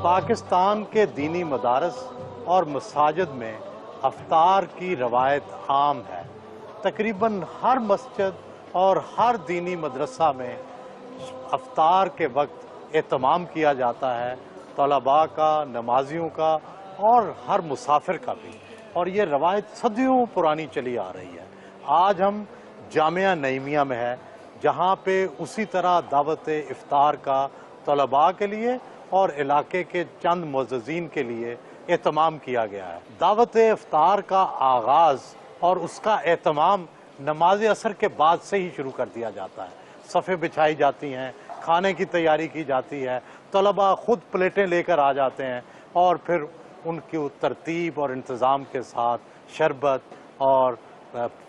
پاکستان کے دینی مدارس اور مساجد میں افطار کی روایت عام ہے۔ تقریباً ہر مسجد اور ہر دینی مدرسہ میں افطار کے وقت اہتمام کیا جاتا ہے، طلباء کا، نمازیوں کا اور ہر مسافر کا بھی، اور یہ روایت صدیوں پرانی چلی آ رہی ہے۔ آج ہم جامعہ نعیمیہ میں ہے، جہاں پہ اسی طرح دعوت افطار کا طلباء کے لیے اور علاقے کے چند معززین کے لیے اہتمام کیا گیا ہے۔ دعوت افطار کا آغاز اور اس کا اہتمام نماز عصر کے بعد سے ہی شروع کر دیا جاتا ہے۔ صفیں بچھائی جاتی ہیں، کھانے کی تیاری کی جاتی ہے، طلباء خود پلیٹیں لے کر آ جاتے ہیں اور پھر ان کی ترتیب اور انتظام کے ساتھ شربت اور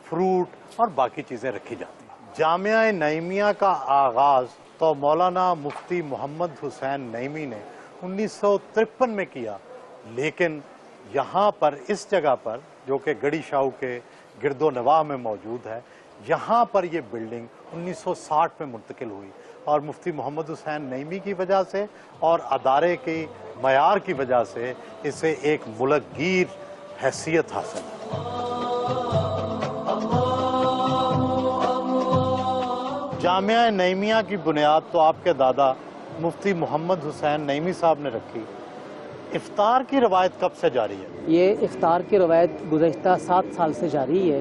فروٹ اور باقی چیزیں رکھی جاتی ہیں۔ جامعہ نعیمیہ کا آغاز تو مولانا مفتی محمد حسین نعیمی نے 1953 میں کیا، لیکن یہاں پر اس جگہ پر جو کہ گڑی شاہو کے گرد و نواح میں موجود ہے، یہاں پر یہ بلڈنگ 1960 میں منتقل ہوئی اور مفتی محمد حسین نعیمی کی وجہ سے اور ادارے کی معیار کی وجہ سے اسے ایک ملک گیر حیثیت حاصل ہے۔ جامعہ نعیمیہ کی بنیاد تو آپ کے دادا مفتی محمد حسین نعیمی صاحب نے رکھی۔ افطار کی روایت کب سے جاری ہے؟ یہ افطار کی روایت گزشتہ 7 سال سے جاری ہے۔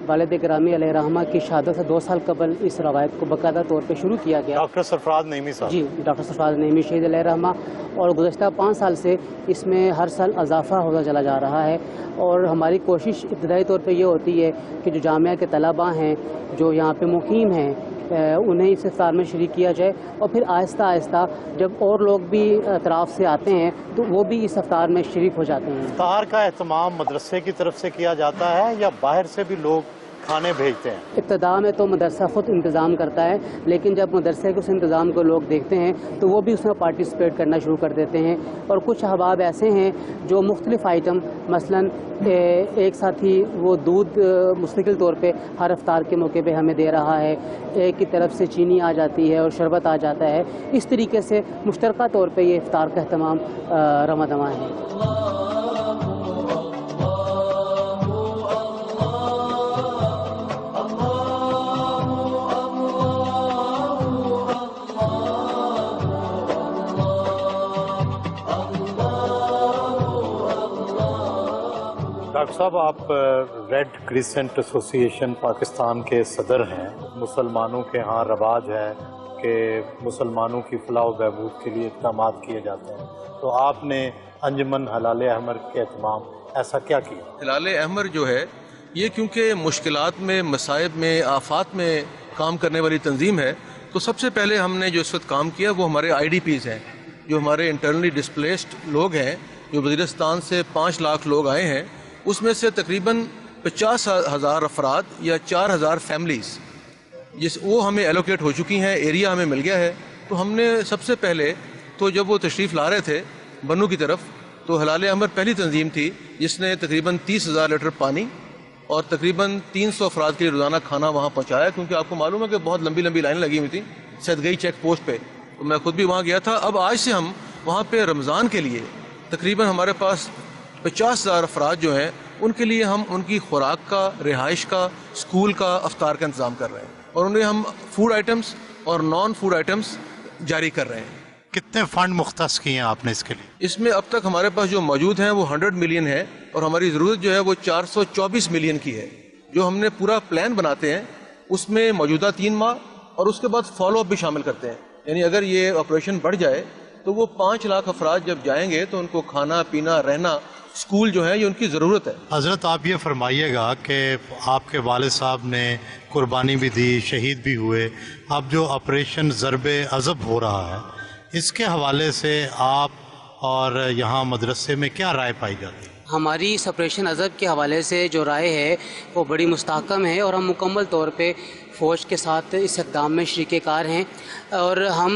والد گرامی علیہ رحمہ کی شہادت سے 2 سال قبل اس روایت کو باقاعدہ طور پہ شروع کیا گیا۔ ڈاکٹر سرفراز نعیمی صاحب؟ جی، ڈاکٹر سرفراز نعیمی شہید علیہ رحمہ، اور گزشتہ 5 سال سے اس میں ہر سال اضافہ ہوتا چلا جا رہا ہے، اور ہماری کوشش ابتدائی طور پہ یہ ہوتی ہے کہ جو جامعہ کے طلباء ہیں جو یہاں پہ مقیم ہیں انہیں اس افطار میں شریک کیا جائے، اور پھر آہستہ آہستہ جب اور لوگ بھی اطراف سے آتے ہیں تو وہ بھی اس افطار میں شریک ہو جاتے ہیں۔ افطار کا اہتمام مدرسے کی طرف سے کیا جاتا ہے یا باہر سے بھی لوگ کھانے بھیجتے ہیں؟ ابتدا میں تو مدرسہ خود انتظام کرتا ہے، لیکن جب مدرسے کے اس انتظام کو لوگ دیکھتے ہیں تو وہ بھی اس میں پارٹیسپیٹ کرنا شروع کر دیتے ہیں، اور کچھ احباب ایسے ہیں جو مختلف آئٹم، مثلا ایک ساتھی وہ دودھ مستقل طور پہ ہر افطار کے موقع پہ ہمیں دے رہا ہے، ایک کی طرف سے چینی آ جاتی ہے اور شربت آ جاتا ہے۔ اس طریقے سے مشترکہ طور پہ یہ افطار کا اہتمام رواں دواں ہے۔ ڈاکٹر صاحب، آپ ریڈ کریسنٹ ایسوسی ایشن پاکستان کے صدر ہیں۔ مسلمانوں کے ہاں رواج ہے کہ مسلمانوں کی فلاح و بہبود کے لیے اقدامات کیے جاتے ہیں، تو آپ نے انجمن ہلال احمر کے اہتمام ایسا کیا کیا؟ ہلال احمر جو ہے یہ کیونکہ مشکلات میں، مصائب میں، آفات میں کام کرنے والی تنظیم ہے، تو سب سے پہلے ہم نے جو اس وقت کام کیا وہ ہمارے IDPs ہیں، جو ہمارے انٹرنلی ڈسپلیسڈ لوگ ہیں، جو وزیرستان سے 5 لاکھ لوگ آئے ہیں، اس میں سے تقریباً 50,000 افراد یا 4,000 فیملیز وہ ہمیں ایلوکیٹ ہو چکی ہیں، ایریا ہمیں مل گیا ہے۔ تو ہم نے سب سے پہلے تو جب وہ تشریف لا رہے تھے بنو کی طرف، تو ہلال احمر پہلی تنظیم تھی جس نے تقریباً 30,000 لیٹر پانی اور تقریباً 300 افراد کے لیے روزانہ کھانا وہاں پہنچایا، کیونکہ آپ کو معلوم ہے کہ بہت لمبی لمبی لائن لگی ہوئی تھی سیدگئی چیک پوسٹ پہ، تو میں خود بھی وہاں گیا تھا۔ اب آج سے ہم وہاں پہ رمضان کے لیے تقریباً ہمارے پاس 50,000 افراد جو ہیں ان کے لیے ہم ان کی خوراک کا، رہائش کا، اسکول کا، افطار کا انتظام کر رہے ہیں، اور انہیں ہم فوڈ آئٹمس اور نان فوڈ آئٹمس جاری کر رہے ہیں۔ کتنے فنڈ مختص کیے ہیں آپ نے اس کے لیے؟ اس میں اب تک ہمارے پاس جو موجود ہیں وہ 100 ملین ہے، اور ہماری ضرورت جو ہے وہ 424 ملین کی ہے۔ جو ہم نے پورا پلان بناتے ہیں اس میں موجودہ 3 ماہ اور اس کے بعد فالو اپ بھی شامل کرتے ہیں، یعنی اگر یہ آپریشن بڑھ جائے تو وہ 5 لاکھ افراد جب جائیں گے تو ان کو کھانا پینا رہنا اسکول جو ہے یہ ان کی ضرورت ہے۔ حضرت آپ یہ فرمائیے گا کہ آپ کے والد صاحب نے قربانی بھی دی، شہید بھی ہوئے، اب جو آپریشن ضرب عضب ہو رہا ہے اس کے حوالے سے آپ اور یہاں مدرسے میں کیا رائے پائی جاتی ہے؟ ہماری سپریشن ازہر کے حوالے سے جو رائے ہے وہ بڑی مستحکم ہے، اور ہم مکمل طور پہ فوج کے ساتھ اس اقدام میں شریک کار ہیں، اور ہم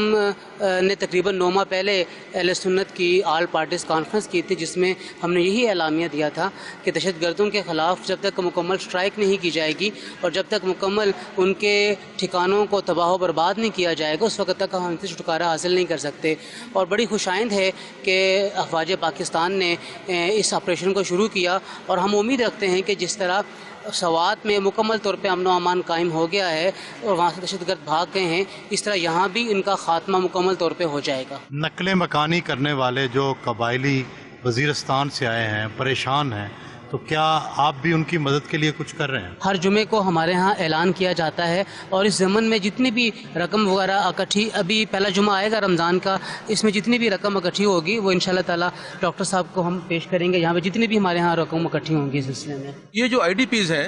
نے تقریباً 9 ماہ پہلے اہل سنت کی آل پارٹیز کانفرنس کی تھی، جس میں ہم نے یہی اعلامیہ دیا تھا کہ دہشت گردوں کے خلاف جب تک مکمل اسٹرائک نہیں کی جائے گی اور جب تک مکمل ان کے ٹھکانوں کو تباہ و برباد نہیں کیا جائے گا، اس وقت تک ہم ان سے چھٹکارا حاصل نہیں کر سکتے۔ اور بڑی خوش آئند ہے کہ افواج پاکستان نے اس آپریشن کو شروع کیا، اور ہم امید رکھتے ہیں کہ جس طرح سوات میں مکمل طور پہ امن و امان قائم ہو گیا ہے اور وہاں سے دہشت گرد بھاگ گئے ہیں، اس طرح یہاں بھی ان کا خاتمہ مکمل طور پہ ہو جائے گا۔ نقل مکانی کرنے والے جو قبائلی وزیرستان سے آئے ہیں پریشان ہیں، تو کیا آپ بھی ان کی مدد کے لیے کچھ کر رہے ہیں؟ ہر جمعے کو ہمارے ہاں اعلان کیا جاتا ہے، اور اس ضمن میں جتنی بھی رقم وغیرہ اکٹھی، ابھی پہلا جمعہ آئے گا رمضان کا، اس میں جتنی بھی رقم اکٹھی ہوگی وہ انشاءاللہ تعالیٰ ڈاکٹر صاحب کو ہم پیش کریں گے، یہاں پہ جتنی بھی ہمارے ہاں رقم اکٹھی ہوں گی اس سلسلے میں۔ یہ جو IDPs ہیں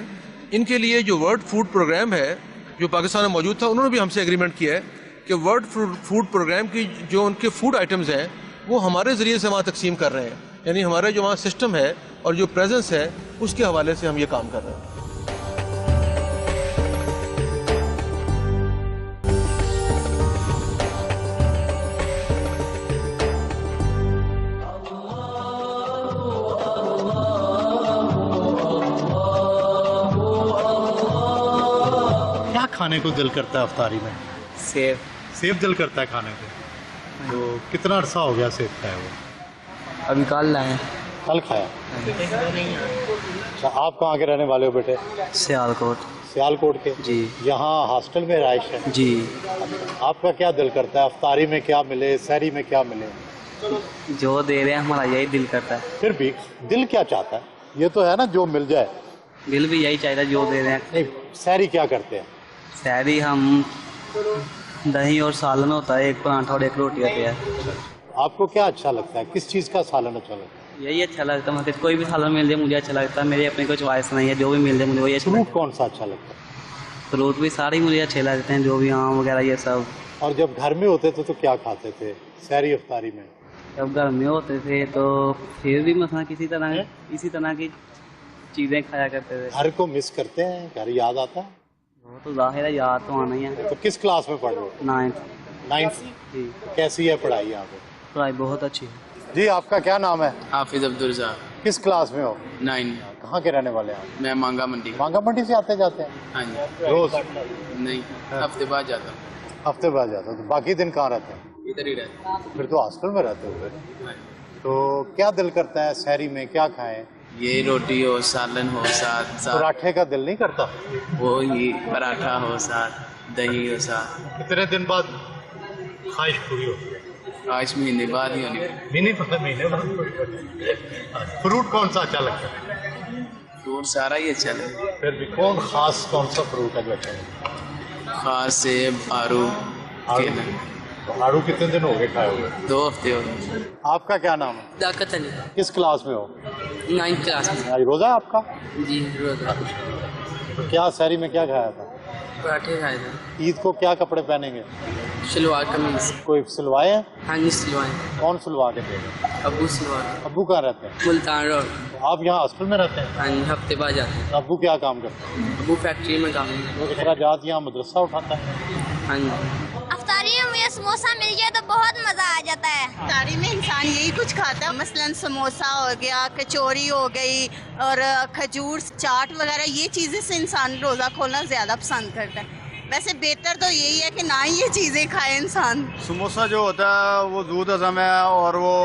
ان کے لیے جو ورلڈ فوڈ پروگرام ہے جو پاکستان میں موجود تھا، انہوں نے بھی ہم سے ایگریمنٹ کیا ہے کہ ورلڈ فوڈ پروگرام کی جو ان کے فوڈ آئٹمز ہیں وہ ہمارے ذریعے سے وہاں تقسیم کر رہے ہیں، یعنی ہمارا جو وہاں سسٹم ہے اور جو پریزنس ہے اس کے حوالے سے ہم یہ کام کر رہے ہیں۔ کیا کھانے کو دل کرتا ہے افطاری میں؟ سیب۔ سیب دل کرتا ہے کھانے کو؟ تو کتنا عرصہ ہو گیا سیب کھائے ہوئے؟ ابھی کل لائے۔ کل کھایا؟ اچھا، آپ کہاں کے رہنے والے ہو بیٹے؟ سیالکوٹ۔ سیالکوٹ کے؟ جی۔ یہاں ہاسٹل میں رہائش ہے؟ جی۔ آپ کا کیا دل کرتا ہے افطاری میں کیا ملے، سحری میں کیا ملے؟ جو دے رہے ہیں ہمارا یہی دل کرتا ہے۔ پھر بھی دل کیا چاہتا ہے؟ یہ تو ہے نا جو مل جائے۔ دل بھی یہی چاہتا ہے جو دے رہے ہیں۔ نہیں، سحری کیا کرتے ہیں؟ سحری ہم دہی اور سالن ہوتا ہے، ایک پراٹھا اور ایک روٹی ہوتی ہے۔ آپ کو کیا اچھا لگتا ہے؟ کس چیز کا سالن اچھا لگتا ہے؟ یہی اچھا لگتا ہے، مطلب کوئی بھی سالن مل جائے مجھے اچھا لگتا ہے، میری اپنی کوئی چوائس نہیں ہے، جو بھی مل جائے مجھے وہی اچھا لگتا ہے۔ فروٹ کون سا اچھا لگتا ہے؟ فروٹ بھی سارے مجھے اچھے لگتے ہیں، جو بھی آم وغیرہ یہ سب۔ اور جب گھر میں ہوتے تھے تو کیا کھاتے تھے سحری افطاری میں؟ جب گھر میں ہوتے تھے تو پھر بھی مثلا اسی طرح کی چیزیں کھایا کرتے تھے۔ گھر کو مس کرتے ہیں؟ گھر یاد آتا ہے؟ وہ تو ظاہر ہے یاد تو آنا ہی ہے۔ تو کس کلاس میں پڑھ رہے ہو؟ 9th؟ جی۔ کیسی ہے پڑھائی یہاں پہ؟ پڑھائی بہت اچھی ہے۔ جی، آپ کا کیا نام ہے؟ حافظ عبدالرزاق۔ کس کلاس میں ہو؟ 9۔ کہاں کے رہنے والے ہیں؟ میں مانگا منڈی۔ مانگا منڈی سے آتے جاتے ہیں؟ ہاں جی۔ روز؟ نہیں، ہفتے بعد جاتا ہوں۔ ہفتے بعد جاتے ہیں؟ تو باقی دن کہاں رہتے ہیں؟ ادھر ہی رہتا پھر تو ہاسٹل میں رہتے ہو پھر۔ ہوں۔ تو کیا دل کرتا ہے سحری میں کیا کھائیں؟ یہ روٹی ہو، سالن ہو، ساتھ پراٹھے کا دل نہیں کرتا؟ وہی پراٹھا ہو، ساتھ دہی ہو، ساتھ۔ کتنے دن بعد خواہش پوری ہوتی ہے؟ آج مہینے بعد ہی ہونی۔ نہیں پتہ، مہینے بعد۔ فروٹ کون سا اچھا لگتا ہے؟ فروٹ سارا ہی اچھا لگتا ہے۔ پھر بھی کون سا فروٹ ہے جو اچھا لگتا ہے؟ خاص سیب، آڑو، کیلا۔ تو آڑو کتنے دن ہو گئے کھائے ہوئے؟ 2 ہفتے ہو گئے۔ آپ کا کیا نام ہے؟ طاقت علی۔ کس کلاس میں ہو؟ 9th کلاس میں۔ آج روزہ ہے آپ کا؟ جی روزہ۔ تو کیا سحری میں کیا کھایا تھا؟ پراٹھے کھائے تھے۔ عید کو کیا کپڑے پہنیں گے؟ شلوار قمیض۔ کوئی سلوائے ہیں؟ ہاں جی سلوائے۔ کون سلوا کے دے گا؟ ابو سلوائے۔ ابو کہاں رہتے ہیں؟ ملتان روڈ۔ تو آپ یہاں ہاسٹل میں رہتے ہیں؟ ہاں جی، ہفتے بعد جاتے ہیں۔ تو ابو کیا کام کرتے ہیں؟ ابو فیکٹری میں کام کرتے وہ اخراجات یہاں مدرسہ اٹھاتا ہے؟ ہیں۔ ہاں جی۔ افطاری میں مجھے سموسہ مل جائے تو بہت مزہ آ جاتا ہے۔ افطاری میں انسان یہی کچھ کھاتا ہے، مثلاً سموسہ ہو گیا، کچوری ہو گئی اور کھجور، چاٹ وغیرہ، یہ چیزیں سے انسان روزہ کھولنا زیادہ پسند کرتا ہے۔ ویسے بہتر تو یہی ہے کہ نہ ہی یہ چیزیں کھائے انسان۔ سموسہ جو ہوتا ہے وہ دودھ ہضم ہے اور وہ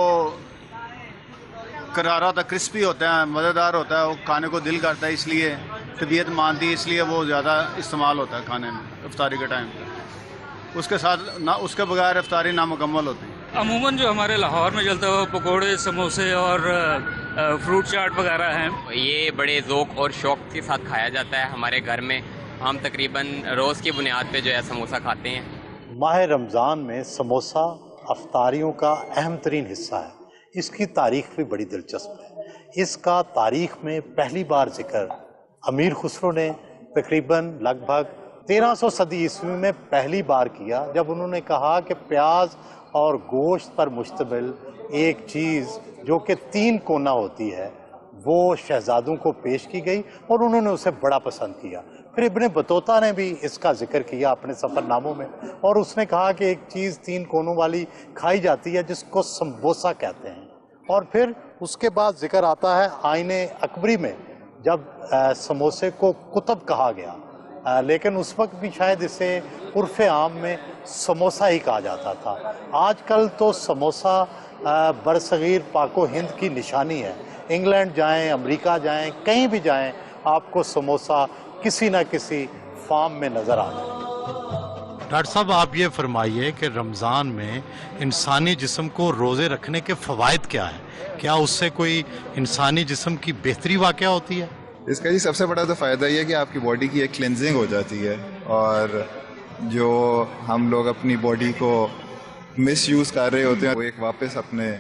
کرارا ہوتا ہے، کرسپی ہوتا ہے، مزیدار ہوتا ہے، وہ کھانے کو دل کرتا ہے، اس لیے طبیعت مانتی ہے، اس لیے وہ زیادہ استعمال ہوتا ہے کھانے میں افطاری کے ٹائم پہ۔ اس کے ساتھ نہ اس کے بغیر افطاری نامکمل ہوتی ہے۔ عموماً جو ہمارے لاہور میں چلتا ہے وہ پکوڑے، سموسے اور فروٹ چاٹ وغیرہ ہیں۔ یہ بڑے ذوق اور شوق کے ساتھ کھایا جاتا ہے ہمارے گھر میں۔ ہم تقریباً روز کی بنیاد پہ جو ہے سموسہ کھاتے ہیں۔ ماہ رمضان میں سموسہ افطاریوں کا اہم ترین حصہ ہے۔ اس کی تاریخ بھی بڑی دلچسپ ہے۔ اس کا تاریخ میں پہلی بار ذکر امیر خسرو نے تقریباً لگ بھگ 1300 صدی عیسوی میں پہلی بار کیا، جب انہوں نے کہا کہ پیاز اور گوشت پر مشتمل ایک چیز جو کہ 3 کونا ہوتی ہے وہ شہزادوں کو پیش کی گئی اور انہوں نے اسے بڑا پسند کیا. پھر ابن بطوطہ نے بھی اس کا ذکر کیا اپنے سفر ناموں میں اور اس نے کہا کہ ایک چیز 3 کونوں والی کھائی جاتی ہے جس کو سمبوسا کہتے ہیں. اور پھر اس کے بعد ذکر آتا ہے آئین اکبری میں جب سموسے کو قطب کہا گیا، لیکن اس وقت بھی شاید اسے عرف عام میں سموسا ہی کہا جاتا تھا. آج کل تو سموسا برصغیر پاک و ہند کی نشانی ہے. انگلینڈ جائیں، امریکہ جائیں، کہیں بھی جائیں، آپ کو سموسا کسی نہ کسی فارم میں نظر آتا ہے. ڈاکٹر صاحب آپ یہ فرمائیے کہ رمضان میں انسانی جسم کو روزے رکھنے کے فوائد کیا ہیں؟ کیا اس سے کوئی انسانی جسم کی بہتری واقع ہوتی ہے؟ اس کا سب سے بڑا تو فائدہ یہ ہے کہ آپ کی باڈی کی ایک کلینزنگ ہو جاتی ہے اور جو ہم لوگ اپنی باڈی کو مس یوز کر رہے ہوتے ہیں وہ ایک واپس اپنے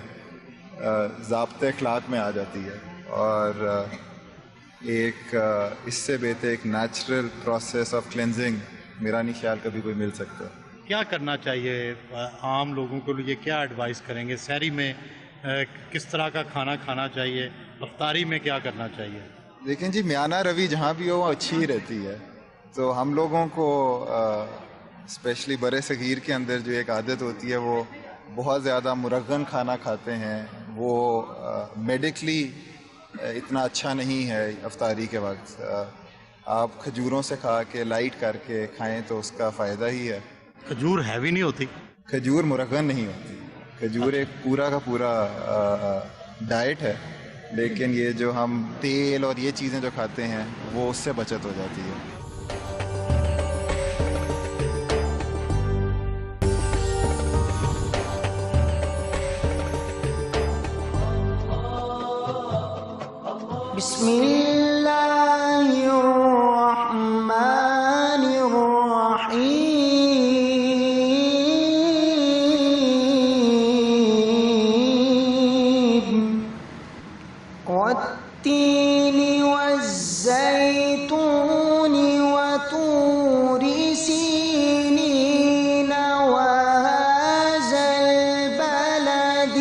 ضابطۂ اخلاق میں آ جاتی ہے اور ایک اس سے بہتر ایک نیچرل پروسیس آف کلینزنگ میرا نہیں خیال کبھی کوئی مل سکتا. کیا کرنا چاہیے عام لوگوں کو لیے؟ کیا ایڈوائز کریں گے؟ سحری میں کس طرح کا کھانا کھانا چاہیے؟ افطاری میں کیا کرنا چاہیے؟ دیکھیں جی، میانہ روی جہاں بھی ہو وہ اچھی ہی رہتی ہے. تو ہم لوگوں کو اسپیشلی برِ صغیر کے اندر جو ایک عادت ہوتی ہے وہ بہت زیادہ مرغن کھانا کھاتے ہیں. وہ میڈیکلی اتنا اچھا نہیں ہے. افطاری کے وقت آپ کھجوروں سے کھا کے لائٹ کر کے کھائیں تو اس کا فائدہ ہی ہے. کھجور ہیوی نہیں ہوتی؟ کھجور مرغن نہیں ہوتی. کھجور ایک پورا کا پورا ڈائٹ ہے، لیکن یہ جو ہم تیل اور یہ چیزیں جو کھاتے ہیں وہ اس سے بچت ہو جاتی ہے. بسم اللہ الرحمن الرحیم والتین والزیتون وطور سینین وهذا البلد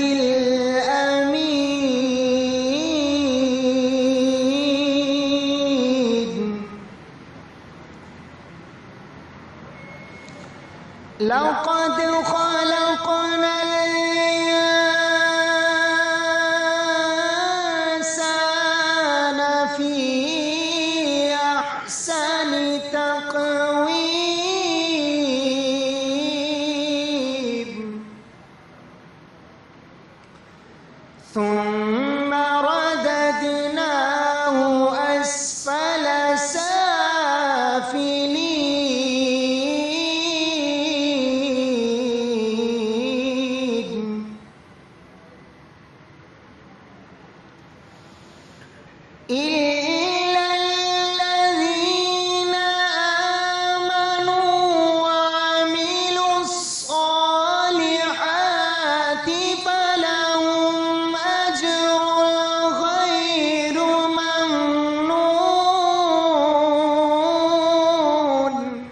لقد خلقنا الإنسان في أحسن تقويم ثم رددناه أسفل سافلين إلا الذين آمنوا وعملوا الصالحات فلهم أجر غير ممنون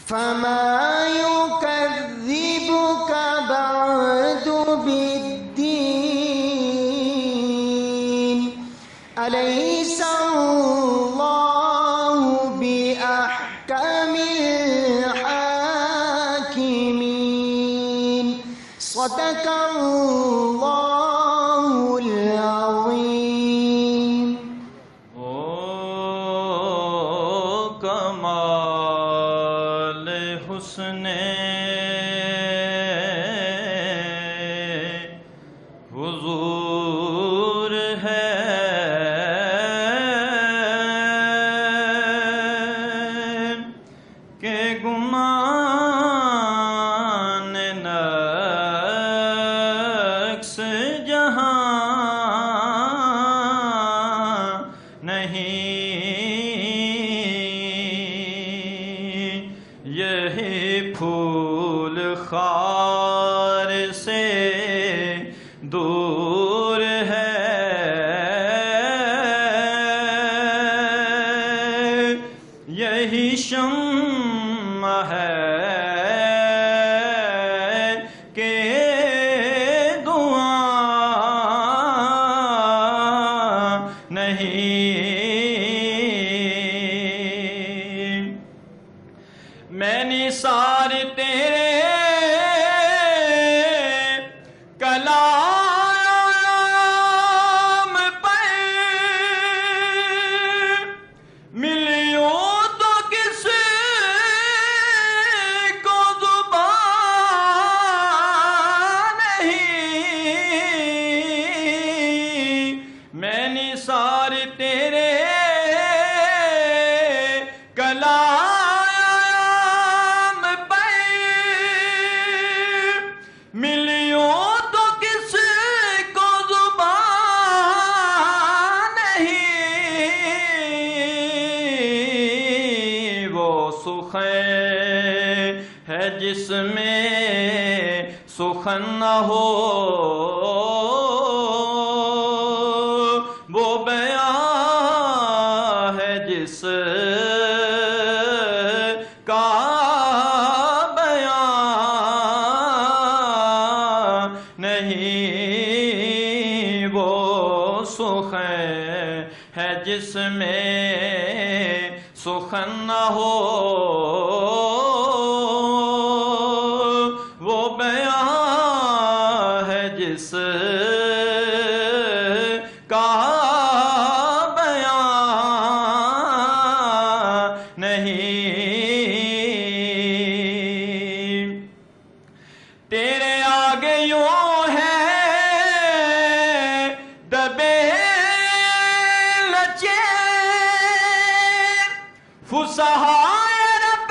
فما يكذبك بعد بالدين أليس الله بأحكم الحاكمين صدق الله العظيم. کمال حسن حضور ہے کہ گمان نقص جس میں سخن نہ ہو وہ بیان ہے جس کا بیان نہیں، وہ سخن ہے جس میں سخن نہ ہو وہ بیان ہے جس کا بیان نہیں۔ تیرے آگے یوں ہے دبے لچے فصحائے رب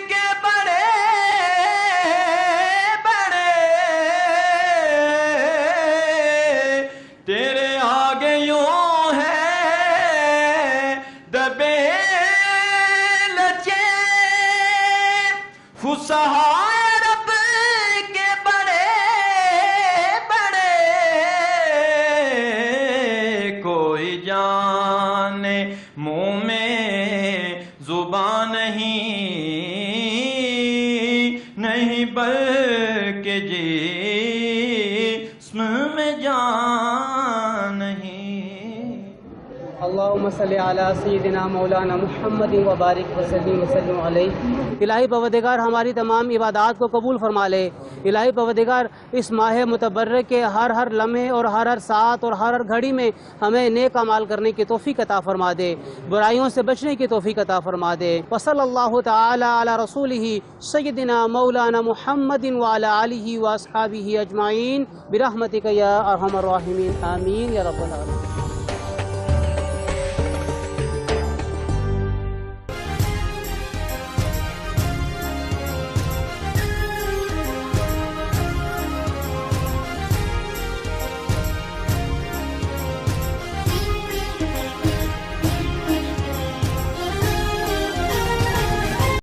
کے بڑے بڑے، تیرے آگے یوں ہے دبے لچے فصحائے رب کے بڑے بڑے، کوئی جانے منہ میں زبان نہیں بلکہ جسم میں جان نہیں۔ اللہم صلی علی سیدنا مولانا محمد وبارک وسلم علیہ۔ الہی پروردگار ہماری تمام عبادات کو قبول فرما لے۔ الہی پروردگار اس ماہ متبرک کے ہر لمحے اور ہر ساعت اور ہر گھڑی میں ہمیں نیک اعمال کرنے کی توفیق عطا فرما دے، برائیوں سے بچنے کی توفیق عطا فرما دے۔ وصلی اللہ تعالی علی رسولہ سیدنا مولانا محمد وعلی آلہ واصحابہ اجمعین برحمتک یا ارحم الراحمین، آمین یا رب العالمین۔